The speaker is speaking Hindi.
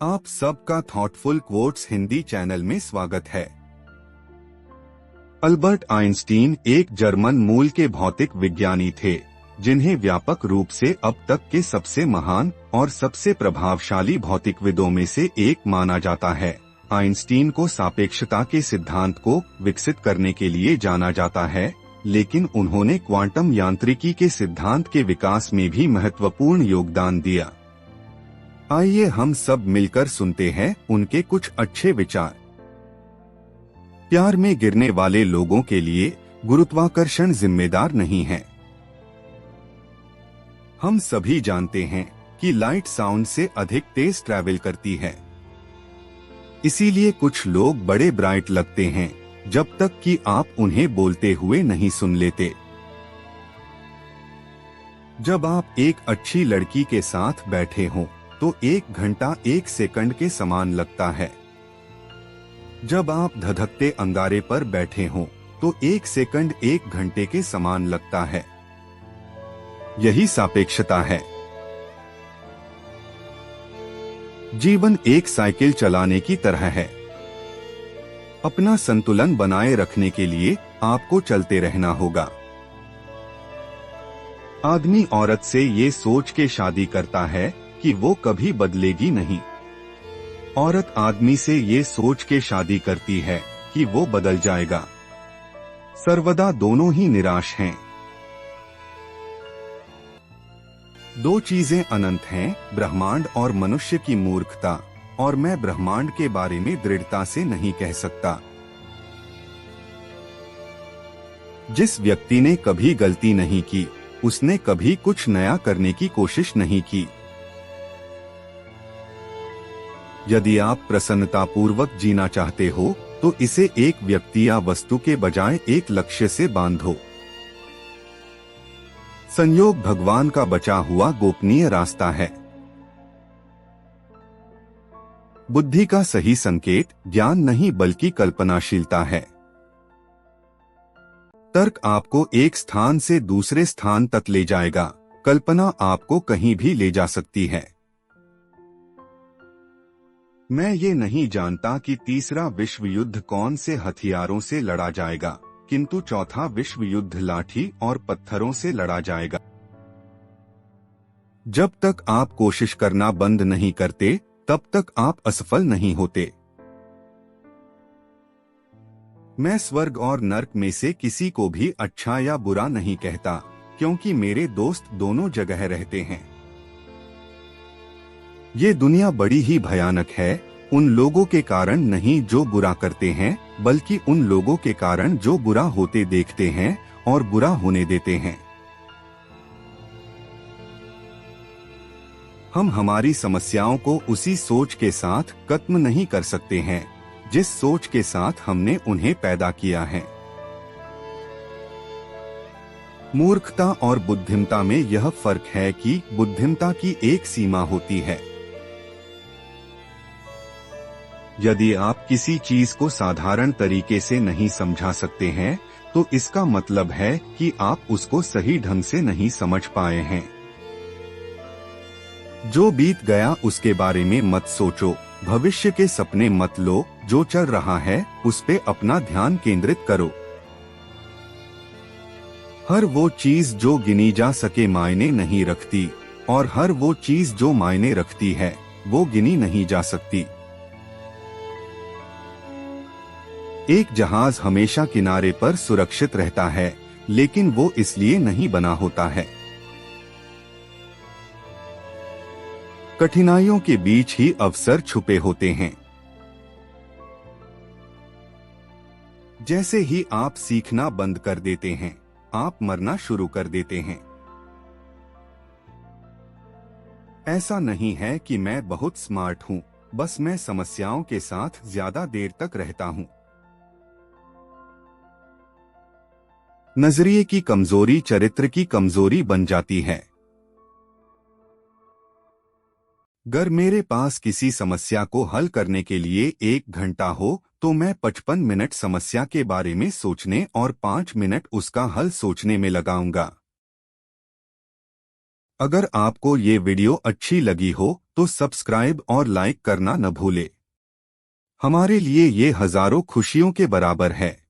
आप सबका थॉटफुल क्वोट्स हिंदी चैनल में स्वागत है। अल्बर्ट आइंस्टीन एक जर्मन मूल के भौतिक विज्ञानी थे, जिन्हें व्यापक रूप से अब तक के सबसे महान और सबसे प्रभावशाली भौतिकविदों में से एक माना जाता है। आइंस्टीन को सापेक्षता के सिद्धांत को विकसित करने के लिए जाना जाता है, लेकिन उन्होंने क्वांटम यांत्रिकी के सिद्धांत के विकास में भी महत्वपूर्ण योगदान दिया। आइए हम सब मिलकर सुनते हैं उनके कुछ अच्छे विचार। प्यार में गिरने वाले लोगों के लिए गुरुत्वाकर्षण जिम्मेदार नहीं है। हम सभी जानते हैं कि लाइट साउंड से अधिक तेज ट्रैवल करती है, इसीलिए कुछ लोग बड़े ब्राइट लगते हैं जब तक कि आप उन्हें बोलते हुए नहीं सुन लेते। जब आप एक अच्छी लड़की के साथ बैठे हों तो 1 घंटा 1 सेकंड के समान लगता है। जब आप धधकते अंगारे पर बैठे हों तो 1 सेकंड 1 घंटे के समान लगता है। यही सापेक्षता है। जीवन एक साइकिल चलाने की तरह है। अपना संतुलन बनाए रखने के लिए आपको चलते रहना होगा। आदमी औरत से ये सोच के शादी करता है कि वो कभी बदलेगी नहीं। औरत आदमी से ये सोच के शादी करती है कि वो बदल जाएगा। सर्वदा दोनों ही निराश हैं। 2 चीजें अनंत हैं, ब्रह्मांड और मनुष्य की मूर्खता, और मैं ब्रह्मांड के बारे में दृढ़ता से नहीं कह सकता। जिस व्यक्ति ने कभी गलती नहीं की, उसने कभी कुछ नया करने की कोशिश नहीं की। यदि आप प्रसन्नतापूर्वक जीना चाहते हो तो इसे एक व्यक्ति या वस्तु के बजाय एक लक्ष्य से बांधो। संयोग भगवान का बचा हुआ गोपनीय रास्ता है। बुद्धि का सही संकेत ज्ञान नहीं बल्कि कल्पनाशीलता है। तर्क आपको एक स्थान से दूसरे स्थान तक ले जाएगा, कल्पना आपको कहीं भी ले जा सकती है। मैं ये नहीं जानता कि तीसरा विश्व युद्ध कौन से हथियारों से लड़ा जाएगा, किंतु चौथा विश्व युद्ध लाठी और पत्थरों से लड़ा जाएगा। जब तक आप कोशिश करना बंद नहीं करते, तब तक आप असफल नहीं होते। मैं स्वर्ग और नर्क में से किसी को भी अच्छा या बुरा नहीं कहता, क्योंकि मेरे दोस्त दोनों जगह रहते हैं। ये दुनिया बड़ी ही भयानक है, उन लोगों के कारण नहीं जो बुरा करते हैं, बल्कि उन लोगों के कारण जो बुरा होते देखते हैं और बुरा होने देते हैं। हम हमारी समस्याओं को उसी सोच के साथ खत्म नहीं कर सकते हैं जिस सोच के साथ हमने उन्हें पैदा किया है। मूर्खता और बुद्धिमता में यह फर्क है कि बुद्धिमता की एक सीमा होती है। यदि आप किसी चीज को साधारण तरीके से नहीं समझा सकते हैं, तो इसका मतलब है कि आप उसको सही ढंग से नहीं समझ पाए हैं। जो बीत गया उसके बारे में मत सोचो, भविष्य के सपने मत लो, जो चल रहा है उस पे अपना ध्यान केंद्रित करो। हर वो चीज जो गिनी जा सके मायने नहीं रखती, और हर वो चीज जो मायने रखती है वो गिनी नहीं जा सकती। एक जहाज हमेशा किनारे पर सुरक्षित रहता है, लेकिन वो इसलिए नहीं बना होता है। कठिनाइयों के बीच ही अवसर छुपे होते हैं। जैसे ही आप सीखना बंद कर देते हैं, आप मरना शुरू कर देते हैं। ऐसा नहीं है कि मैं बहुत स्मार्ट हूं, बस मैं समस्याओं के साथ ज्यादा देर तक रहता हूं। नजरिए की कमजोरी चरित्र की कमजोरी बन जाती है। अगर मेरे पास किसी समस्या को हल करने के लिए 1 घंटा हो, तो मैं 55 मिनट समस्या के बारे में सोचने और 5 मिनट उसका हल सोचने में लगाऊंगा। अगर आपको ये वीडियो अच्छी लगी हो तो सब्सक्राइब और लाइक करना न भूले। हमारे लिए ये हजारों खुशियों के बराबर है।